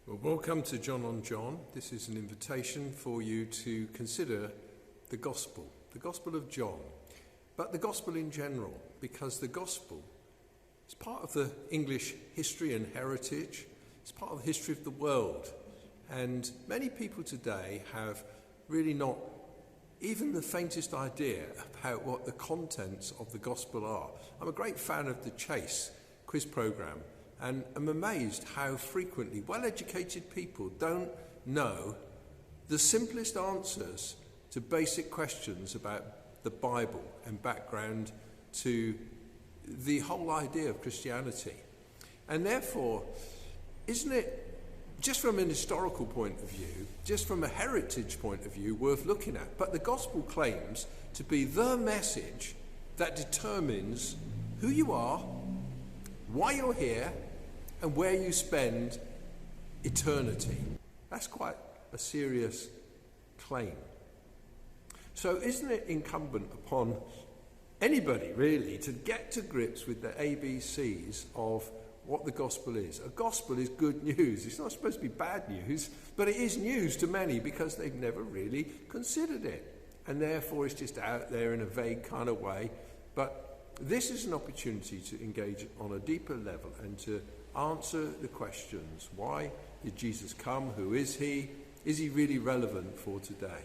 Well, welcome to John on John. This is an invitation for you to consider the Gospel of John, but the Gospel in general, because the Gospel is part of the English history and heritage. It's part of the history of the world, and many people today have really not even the faintest idea about what the contents of the Gospel are. I'm a great fan of the Chase quiz program, and I'm amazed how frequently well-educated people don't know the simplest answers to basic questions about the Bible and background to the whole idea of Christianity. And therefore, isn't it, just from an historical point of view, just from a heritage point of view, worth looking at? But the gospel claims to be the message that determines who you are, why you're here, and where you spend eternity. That's quite a serious claim. So isn't it incumbent upon anybody really to get to grips with the ABCs of what the gospel is? A gospel is good news. It's not supposed to be bad news, but it is news to many because they've never really considered it. And therefore it's just out there in a vague kind of way. But this is an opportunity to engage on a deeper level and to answer the questions. Why did Jesus come? Who is he? Is he really relevant for today?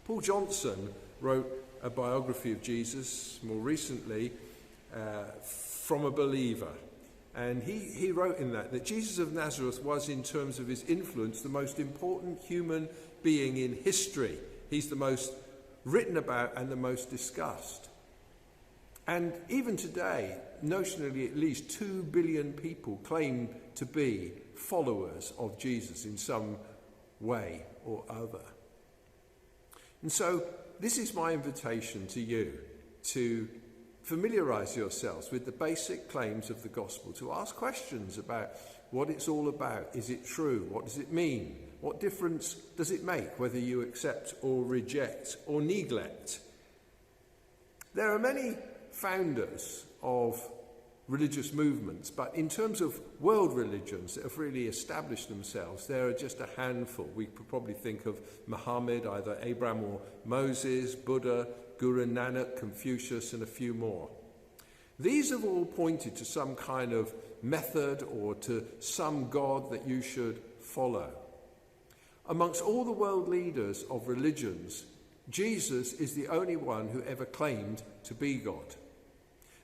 Paul Johnson wrote a biography of Jesus more recently from a believer. And he wrote in that Jesus of Nazareth was, in terms of his influence, the most important human being in history. He's the most written about and the most discussed. And even today, notionally at least 2 billion people claim to be followers of Jesus in some way or other. And so this is my invitation to you to familiarize yourselves with the basic claims of the gospel, to ask questions about what it's all about. Is it true? What does it mean? What difference does it make whether you accept or reject or neglect? There are many founders of religious movements, but in terms of world religions that have really established themselves, there are just a handful. We could probably think of Muhammad, either Abraham or Moses, Buddha, Guru Nanak, Confucius, and a few more. These have all pointed to some kind of method or to some God that you should follow. Amongst all the world leaders of religions, Jesus is the only one who ever claimed to be God.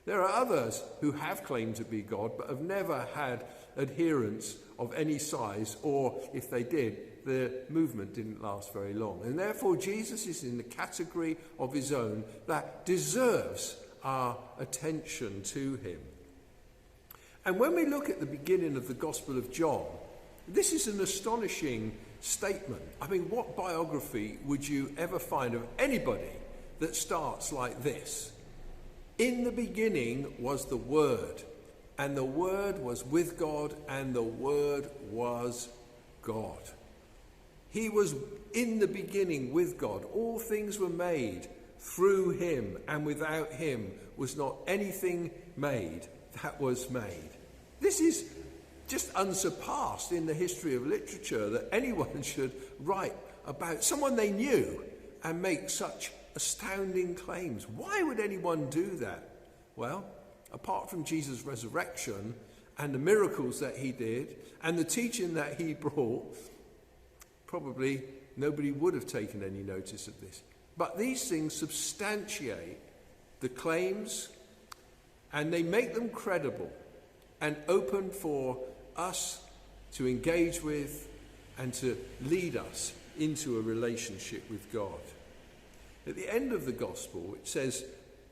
There are others who have claimed to be God but have never had adherents of any size, or if they did, the movement didn't last very long. And therefore Jesus is in the category of his own that deserves our attention to him. And when we look at the beginning of the Gospel of John, this is an astonishing statement. I mean, what biography would you ever find of anybody that starts like this? In the beginning was the Word, and the Word was with God, and the Word was God. He was in the beginning with God. All things were made through him, and without him was not anything made that was made. This is just unsurpassed in the history of literature, that anyone should write about someone they knew and make such astounding claims. Why would anyone do that? Well, apart from Jesus' resurrection and the miracles that he did and the teaching that he brought, probably nobody would have taken any notice of this. But these things substantiate the claims, and they make them credible and open for us to engage with and to lead us into a relationship with God. At the end of the gospel, it says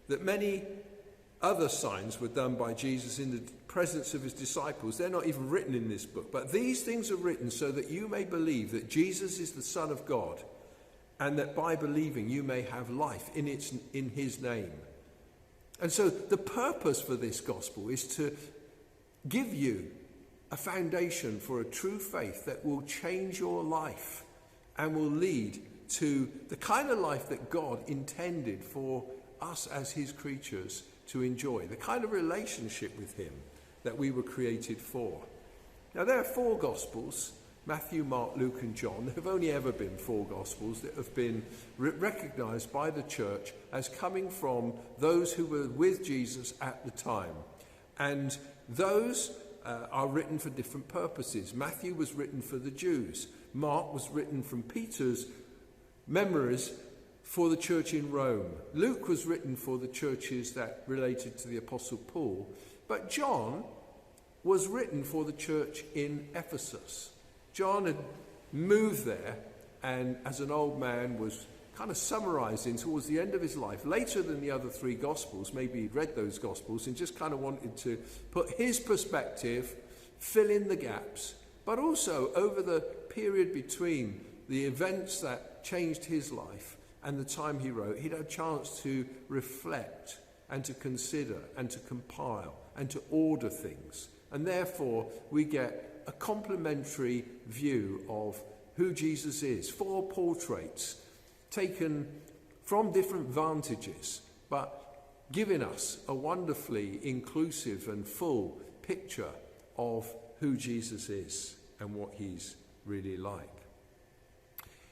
that many other signs were done by Jesus in the presence of his disciples. They're not even written in this book, but these things are written so that you may believe that Jesus is the Son of God, and that by believing you may have life in his name. And so the purpose for this gospel is to give you a foundation for a true faith that will change your life and will lead to the kind of life that God intended for us as his creatures to enjoy, the kind of relationship with him that we were created for. Now, there are 4 Gospels. Matthew, Mark, Luke and John. There have only ever been 4 Gospels that have been recognised by the church as coming from those who were with Jesus at the time. And those are written for different purposes. Matthew was written for the Jews. Mark was written from Peter's memories for the church in Rome. Luke was written for the churches that related to the Apostle Paul. But John was written for the church in Ephesus. John had moved there and as an old man was kind of summarising towards the end of his life, later than the other 3 Gospels. Maybe he'd read those Gospels and just kind of wanted to put his perspective, fill in the gaps, but also over the period between the events that changed his life and the time he wrote, he'd had a chance to reflect and to consider and to compile and to order things. And therefore, we get a complementary view of who Jesus is. 4 portraits taken from different vantages, but giving us a wonderfully inclusive and full picture of who Jesus is and what he's really like.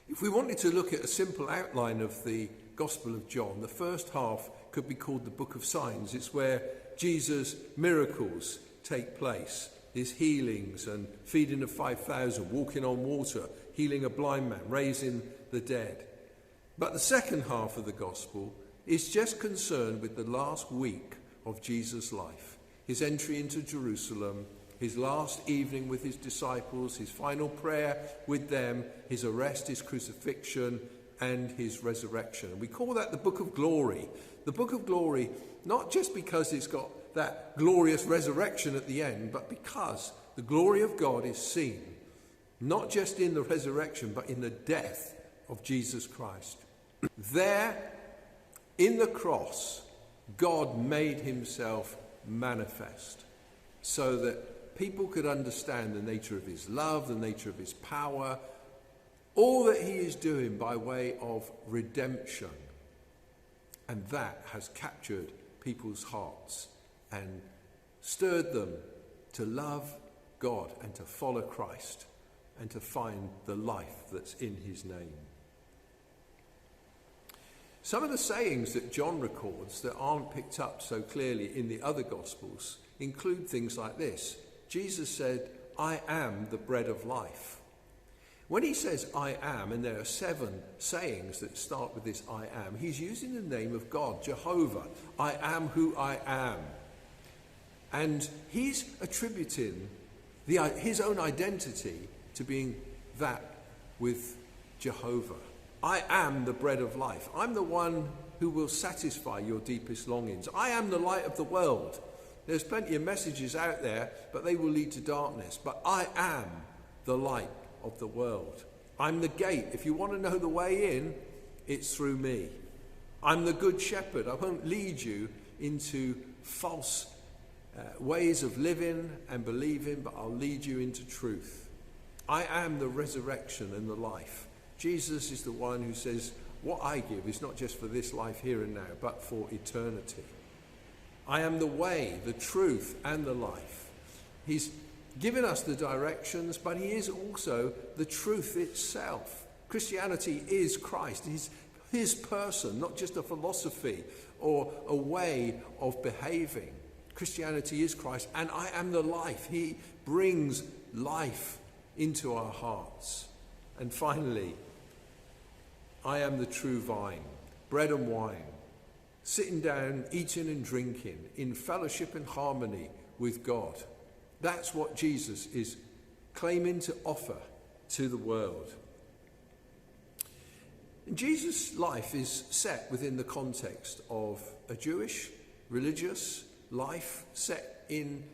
If we wanted to look at a simple outline of the Gospel of John, the first half could be called the Book of Signs. It's where Jesus' miracles take place, his healings and feeding of 5,000, walking on water, healing a blind man, raising the dead. But the second half of the Gospel is just concerned with the last week of Jesus' life, his entry into Jerusalem, his last evening with his disciples, his final prayer with them, his arrest, his crucifixion, and his resurrection. And we call that the Book of Glory. The Book of Glory, not just because it's got that glorious resurrection at the end, but because the glory of God is seen, not just in the resurrection, but in the death of Jesus Christ. There, in the cross, God made himself manifest so that people could understand the nature of his love, the nature of his power, all that he is doing by way of redemption. And that has captured people's hearts and stirred them to love God and to follow Christ and to find the life that's in his name. Some of the sayings that John records that aren't picked up so clearly in the other Gospels include things like this. Jesus said, "I am the bread of life." When he says "I am," and there are 7 sayings that start with this "I am," he's using the name of God, Jehovah. I am who I am. And he's attributing his own identity to being that with Jehovah. I am the bread of life. I'm the one who will satisfy your deepest longings. I am the light of the world. There's plenty of messages out there, but they will lead to darkness. But I am the light of the world. I'm the gate. If you want to know the way in, it's through me. I'm the good shepherd. I won't lead you into false ways of living and believing, but I'll lead you into truth. I am the resurrection and the life. Jesus is the one who says, what I give is not just for this life here and now, but for eternity. I am the way, the truth, and the life. He's given us the directions, but he is also the truth itself. Christianity is Christ. He's his person, not just a philosophy or a way of behaving. Christianity is Christ, and I am the life. He brings life into our hearts. And finally, I am the true vine, bread and wine, sitting down, eating and drinking in fellowship and harmony with God. That's what Jesus is claiming to offer to the world. And Jesus' life is set within the context of a Jewish, religious life set in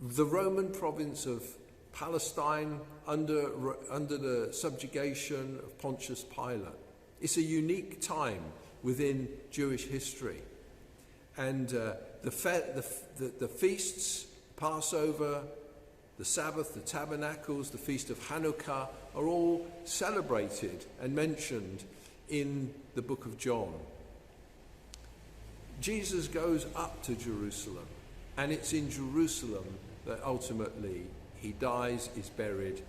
the Roman province of Palestine under the subjugation of Pontius Pilate. It's a unique time within Jewish history. And the feasts, Passover, the Sabbath, the Tabernacles, the Feast of Hanukkah are all celebrated and mentioned in the book of John. Jesus goes up to Jerusalem, and it's in Jerusalem that ultimately He dies, is buried,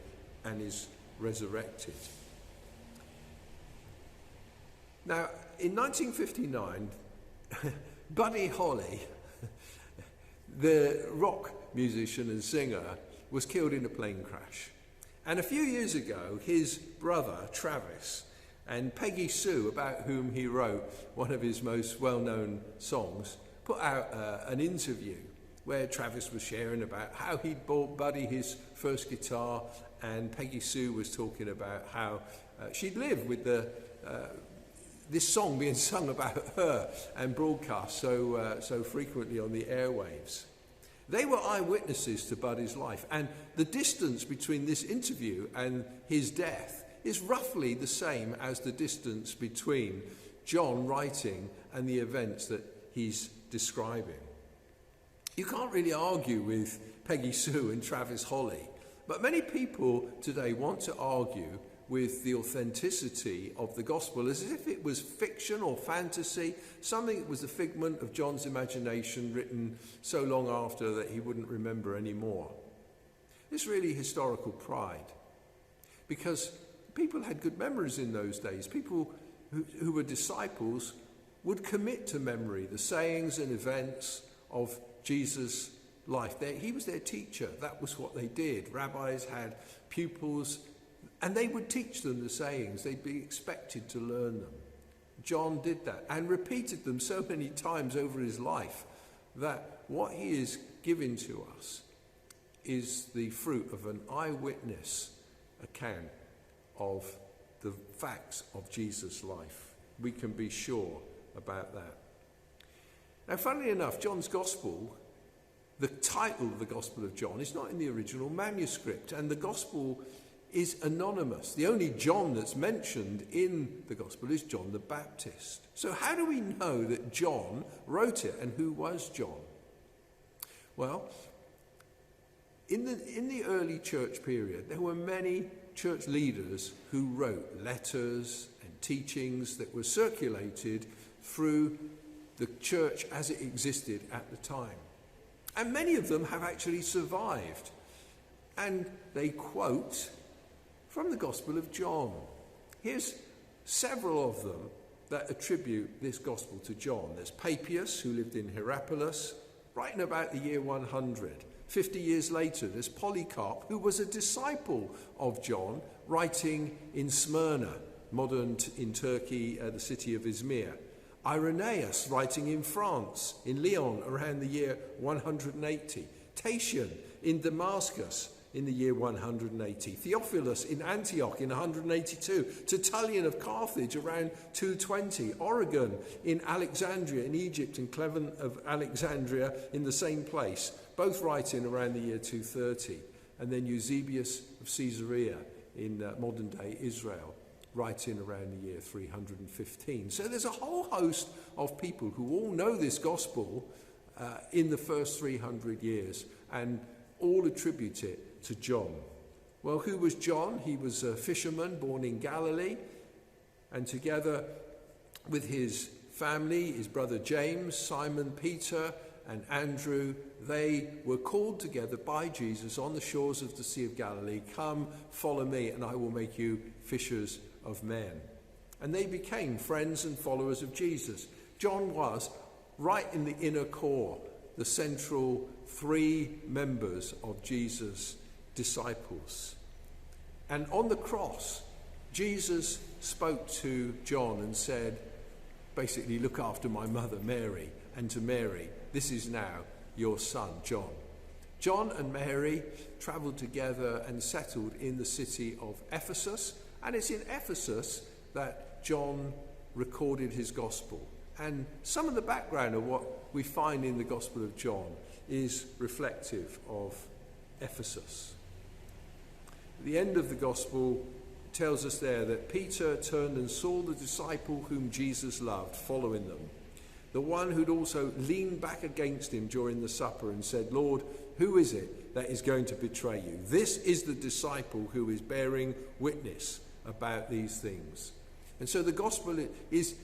and is resurrected. Now, in 1959, Buddy Holly, the rock musician and singer, was killed in a plane crash. And a few years ago, his brother, Travis, and Peggy Sue, about whom he wrote one of his most well-known songs, put out an interview where Travis was sharing about how he'd bought Buddy his first guitar, and Peggy Sue was talking about how she'd lived with this song being sung about her and broadcast so frequently on the airwaves. They were eyewitnesses to Buddy's life, and the distance between this interview and his death is roughly the same as the distance between John writing and the events that he's describing. You can't really argue with Peggy Sue and Travis Holly, but many people today want to argue with the authenticity of the gospel as if it was fiction or fantasy, something that was the figment of John's imagination, written so long after that he wouldn't remember anymore. It's really historical pride, because people had good memories in those days. People who were disciples would commit to memory the sayings and events of Jesus' life. He was their teacher. That was what they did. Rabbis had pupils, and they would teach them the sayings. They'd be expected to learn them. John did that and repeated them so many times over his life that what he is giving to us is the fruit of an eyewitness account of the facts of Jesus' life. We can be sure about that. Now, funnily enough, John's Gospel, the title of the Gospel of John, is not in the original manuscript, and the Gospel is anonymous. The only John that's mentioned in the Gospel is John the Baptist. So how do we know that John wrote it, and who was John? Well, in the early church period, there were many church leaders who wrote letters and teachings that were circulated through the church as it existed at the time. And many of them have actually survived. And they quote from the Gospel of John. Here's several of them that attribute this Gospel to John. There's Papias, who lived in Hierapolis, writing about the year 100. 50 years later, there's Polycarp, who was a disciple of John, writing in Smyrna, modern in Turkey, the city of Izmir. Irenaeus, writing in France, in Lyon, around the year 180. Tatian in Damascus, in the year 180. Theophilus in Antioch in 182. Tertullian of Carthage around 220. Origen in Alexandria in Egypt, and Clement of Alexandria in the same place, both writing around the year 230. And then Eusebius of Caesarea in modern-day Israel, writing around the year 315. So there's a whole host of people who all know this gospel in the first 300 years and all attribute it to John. Well, who was John? He was a fisherman born in Galilee, and together with his family, his brother James, Simon, Peter, and Andrew, they were called together by Jesus on the shores of the Sea of Galilee. Come, follow me, and I will make you fishers of men. And they became friends and followers of Jesus. John was right in the inner core, the central three members of Jesus' disciples. And on the cross, Jesus spoke to John and said, basically, look after my mother, Mary, and to Mary, this is now your son, John. John and Mary traveled together and settled in the city of Ephesus, and it's in Ephesus that John recorded his gospel. And some of the background of what we find in the Gospel of John is reflective of Ephesus. At the end of the Gospel tells us there that Peter turned and saw the disciple whom Jesus loved following them, the one who'd also leaned back against him during the supper and said, Lord, who is it that is going to betray you? This is the disciple who is bearing witness about these things. And so the Gospel is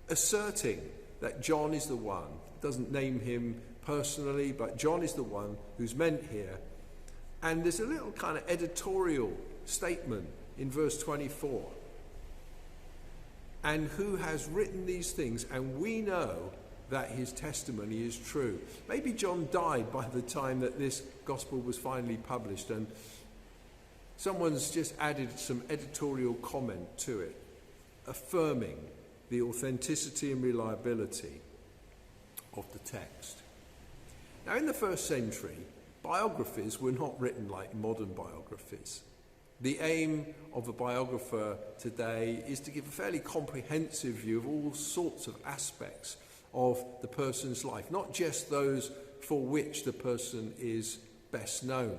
asserting that John is the one. It doesn't name him personally, but John is the one who's meant here And there's a little kind of editorial statement in verse 24. And who has written these things, and we know that his testimony is true. Maybe John died by the time that this gospel was finally published, and someone's just added some editorial comment to it, affirming the authenticity and reliability of the text. Now, in the first century, biographies were not written like modern biographies. The aim of a biographer today is to give a fairly comprehensive view of all sorts of aspects of the person's life, not just those for which the person is best known.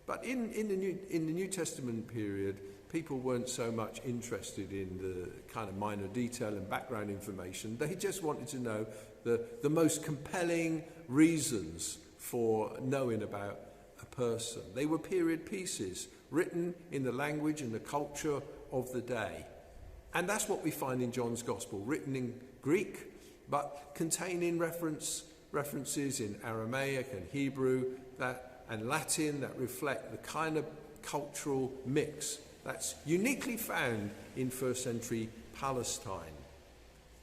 But in the New Testament period, people weren't so much interested in the kind of minor detail and background information. They just wanted to know the most compelling reasons for knowing about a person. They were period pieces written in the language and the culture of the day. And that's what we find in John's Gospel, written in Greek, but containing references in Aramaic and Hebrew and Latin that reflect the kind of cultural mix that's uniquely found in first century Palestine.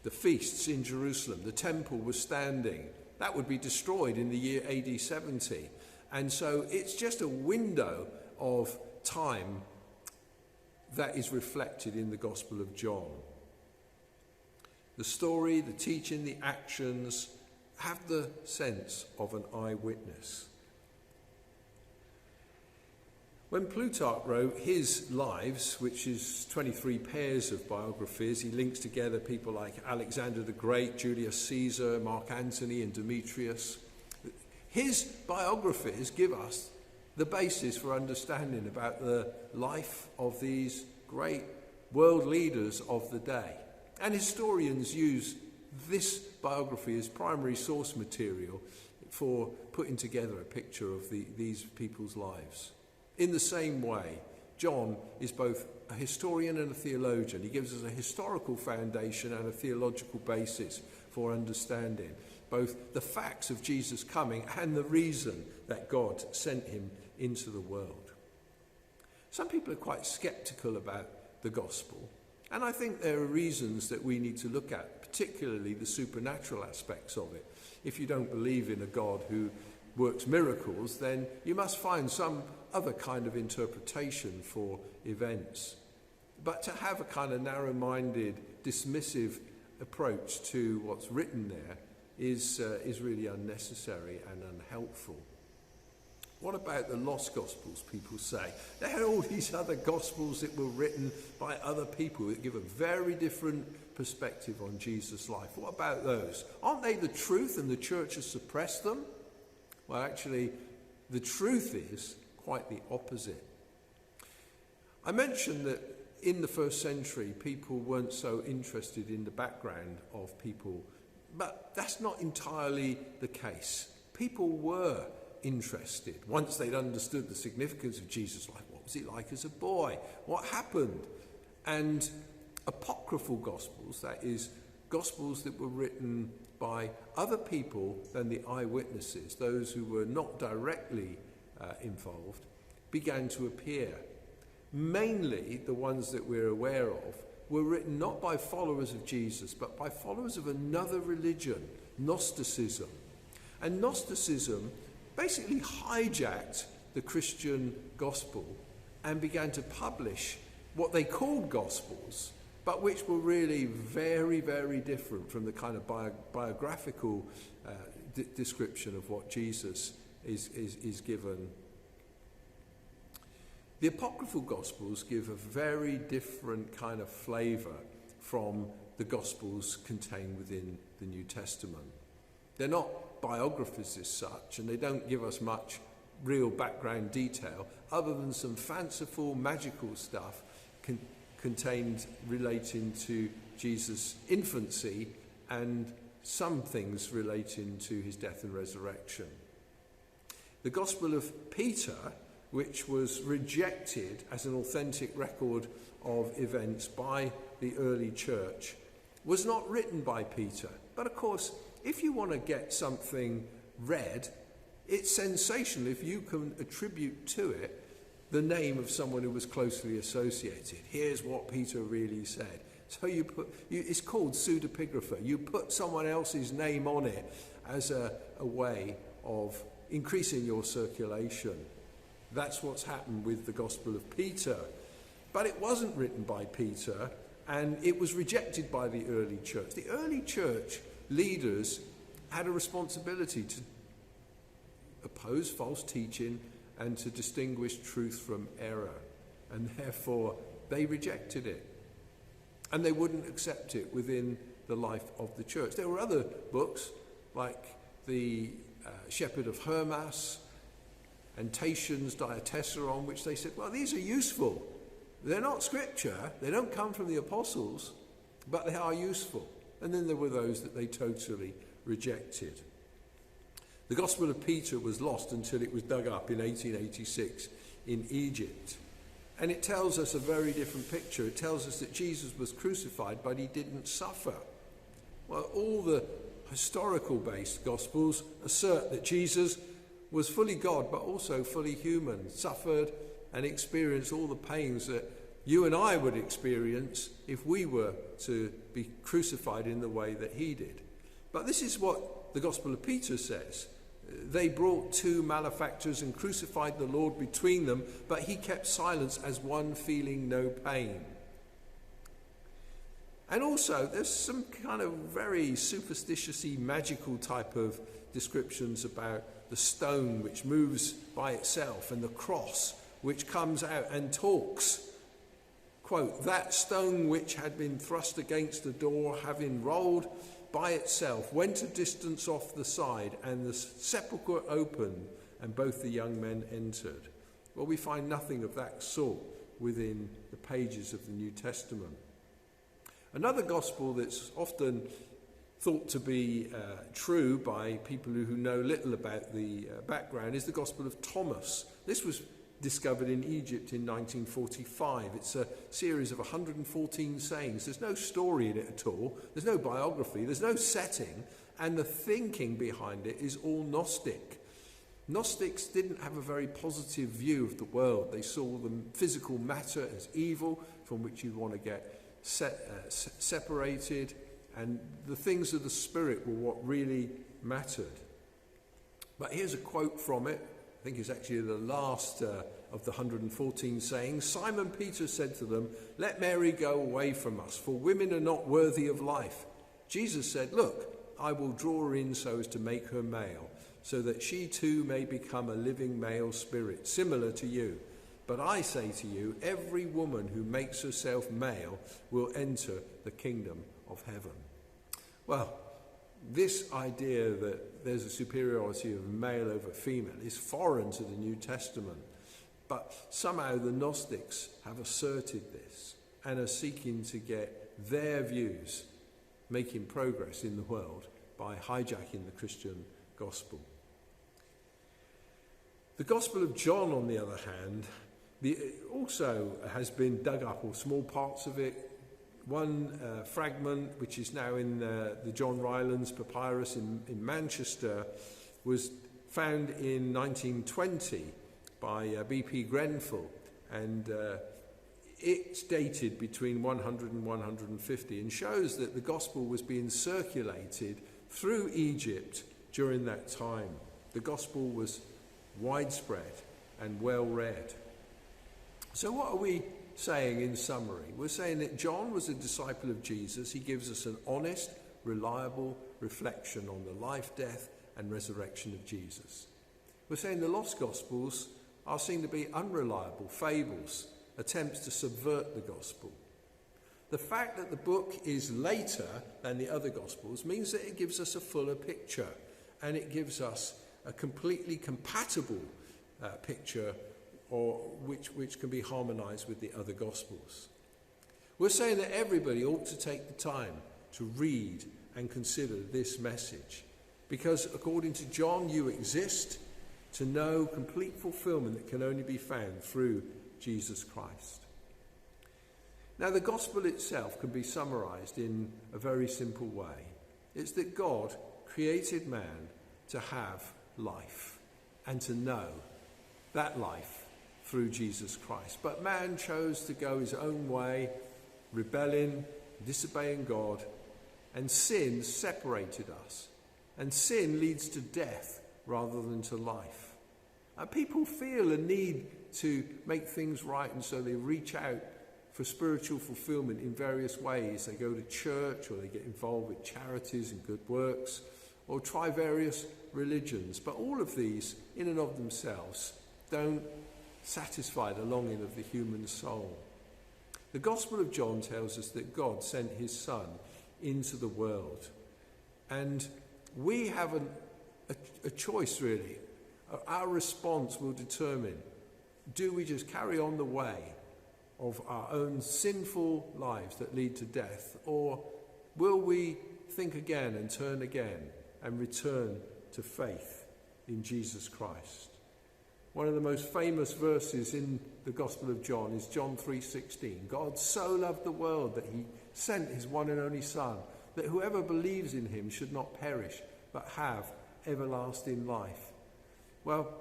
The feasts in Jerusalem, the temple was standing. That would be destroyed in the year AD 70. And so it's just a window of time that is reflected in the Gospel of John. The story, the teaching, the actions have the sense of an eyewitness. When Plutarch wrote his Lives, which is 23 pairs of biographies, he links together people like Alexander the Great, Julius Caesar, Mark Antony, and Demetrius. His biographies give us the basis for understanding about the life of these great world leaders of the day. And historians use this biography as primary source material for putting together a picture of these people's lives. In the same way, John is both a historian and a theologian. He gives us a historical foundation and a theological basis for understanding both the facts of Jesus coming and the reason that God sent him into the world. Some people are quite skeptical about the gospel, and I think there are reasons that we need to look at, particularly the supernatural aspects of it. If you don't believe in a God who works miracles, then you must find some other kind of interpretation for events. But to have a kind of narrow-minded, dismissive approach to what's written there is really unnecessary and unhelpful. What about the lost Gospels, people say? There are all these other Gospels that were written by other people that give a very different perspective on Jesus' life. What about those? Aren't they the truth and the church has suppressed them? Well, actually, the truth is quite the opposite. I mentioned that in the first century, people weren't so interested in the background of people, but that's not entirely the case. People were interested once they'd understood the significance of Jesus' life. What was he like as a boy? What happened? And Apocryphal Gospels, that is, Gospels that were written by other people than the eyewitnesses, those who were not directly involved, began to appear. Mainly, the ones that we're aware of were written not by followers of Jesus, but by followers of another religion, Gnosticism. And Gnosticism basically hijacked the Christian gospel and began to publish what they called gospels, but which were really very, very different from the kind of biographical description of what Jesus is given. The Apocryphal Gospels give a very different kind of flavour from the Gospels contained within the New Testament. They're not biographies as such, and they don't give us much real background detail other than some fanciful, magical stuff contained relating to Jesus' infancy and some things relating to his death and resurrection. The Gospel of Peter, which was rejected as an authentic record of events by the early church, was not written by Peter. But of course, if you want to get something read, It's sensational if you can attribute to it the name of someone who was closely associated. Here's what Peter really said. So it's called pseudepigrapha. You put someone else's name on it as a way of increasing your circulation. That's what's happened with the Gospel of Peter. But it wasn't written by Peter, and it was rejected by the early church. The early church leaders had a responsibility to oppose false teaching and to distinguish truth from error. And therefore, they rejected it. And they wouldn't accept it within the life of the church. There were other books, like the Shepherd of Hermas and Tatian's Diatessaron, which they said, well, these are useful. They're not scripture. They don't come from the apostles, but they are useful. And then there were those that they totally rejected. The Gospel of Peter was lost until it was dug up in 1886 in Egypt. And it tells us a very different picture. It tells us that Jesus was crucified, but he didn't suffer. Well, all the historical-based Gospels assert that Jesus was fully God, but also fully human, suffered and experienced all the pains that you and I would experience if we were to be crucified in the way that he did. But this is what the Gospel of Peter says. They brought two malefactors and crucified the Lord between them, but he kept silence as one feeling no pain. And also, there's some kind of very superstitious-y, magical type of descriptions about the stone which moves by itself and the cross which comes out and talks. Quote, that stone which had been thrust against the door, having rolled by itself, went a distance off the side, and the sepulchre opened, and both the young men entered. Well, we find nothing of that sort within the pages of the New Testament. Another gospel that's often thought to be true by people who know little about the background is the Gospel of Thomas. This was discovered in Egypt in 1945. It's a series of 114 sayings. There's no story in it at all. There's no biography. There's no setting. And the thinking behind it is all Gnostic. Gnostics didn't have a very positive view of the world. They saw the physical matter as evil, from which you want to get separated, and the things of the spirit were what really mattered. But here's a quote from it. I think it's actually the last of the 114 sayings. Simon Peter said to them, let Mary go away from us, for women are not worthy of life. Jesus said, look, I will draw her in so as to make her male, so that she too may become a living male spirit, similar to you. But I say to you, every woman who makes herself male will enter the kingdom of heaven. Well, this idea that there's a superiority of male over female is foreign to the New Testament. But somehow the Gnostics have asserted this and are seeking to get their views making progress in the world by hijacking the Christian gospel. The Gospel of John, on the other hand, also has been dug up, or small parts of it. One fragment, which is now in the John Rylands papyrus in Manchester, was found in 1920 by B.P. Grenfell, and it's dated between 100 and 150 and shows that the gospel was being circulated through Egypt during that time. The gospel was widespread and well read. So what are we saying in summary? We're saying that John was a disciple of Jesus. He gives us an honest, reliable reflection on the life, death, and resurrection of Jesus. We're saying the lost Gospels are seen to be unreliable fables, attempts to subvert the gospel. The fact that the book is later than the other Gospels means that it gives us a fuller picture, and it gives us a completely compatible picture, or which can be harmonized with the other Gospels. We're saying that everybody ought to take the time to read and consider this message, because according to John, you exist to know complete fulfillment that can only be found through Jesus Christ. Now, the gospel itself can be summarized in a very simple way. It's that God created man to have life. and to know that life through Jesus Christ. But man chose to go his own way, rebelling, disobeying God, and sin separated us. And sin leads to death rather than to life. And people feel a need to make things right, and so they reach out for spiritual fulfillment in various ways. They go to church, or they get involved with charities and good works, or try various religions. But all of these, in and of themselves, don't satisfy the longing of the human soul. The Gospel of John tells us that God sent his Son into the world. And we have a choice, really. Our response will determine, do we just carry on the way of our own sinful lives that lead to death, or will we think again and turn again and return to faith in Jesus Christ? One of the most famous verses in the Gospel of John is John 3:16. God so loved the world that he sent his one and only Son, that whoever believes in him should not perish, but have everlasting life. Well,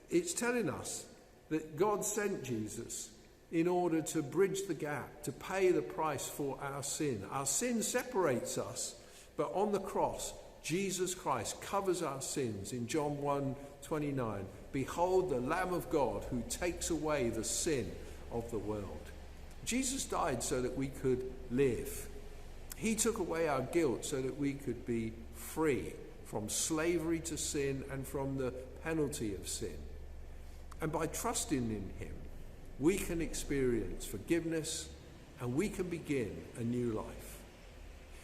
it's telling us that God sent Jesus in order to bridge the gap, to pay the price for our sin. Our sin separates us, but on the cross, Jesus Christ covers our sins. In John 1:29, behold the Lamb of God who takes away the sin of the world. Jesus died so that we could live. He took away our guilt so that we could be free from slavery to sin and from the penalty of sin. And by trusting in him, we can experience forgiveness and we can begin a new life.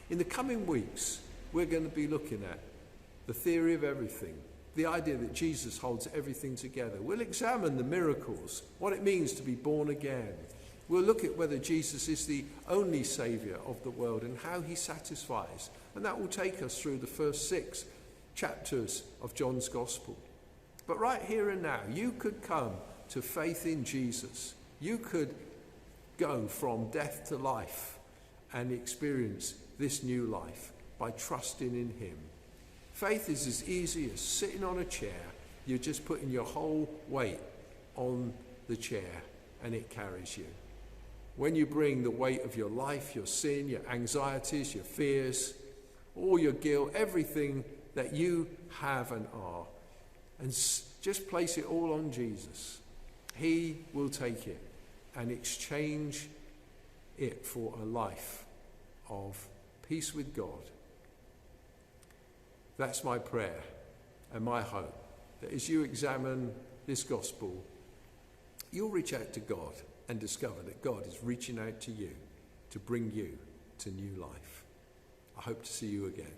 In the coming weeks, we're going to be looking at the theory of everything, the idea that Jesus holds everything together. We'll examine the miracles, what it means to be born again. We'll look at whether Jesus is the only Saviour of the world and how he satisfies. And that will take us through the first 6 chapters of John's Gospel. But right here and now, you could come to faith in Jesus. You could go from death to life and experience this new life by trusting in him. Faith is as easy as sitting on a chair. You're just putting your whole weight on the chair and it carries you. When you bring the weight of your life, your sin, your anxieties, your fears, all your guilt, everything that you have and are, and just place it all on Jesus, he will take it and exchange it for a life of peace with God. That's my prayer and my hope, that as you examine this gospel, you'll reach out to God and discover that God is reaching out to you to bring you to new life. I hope to see you again.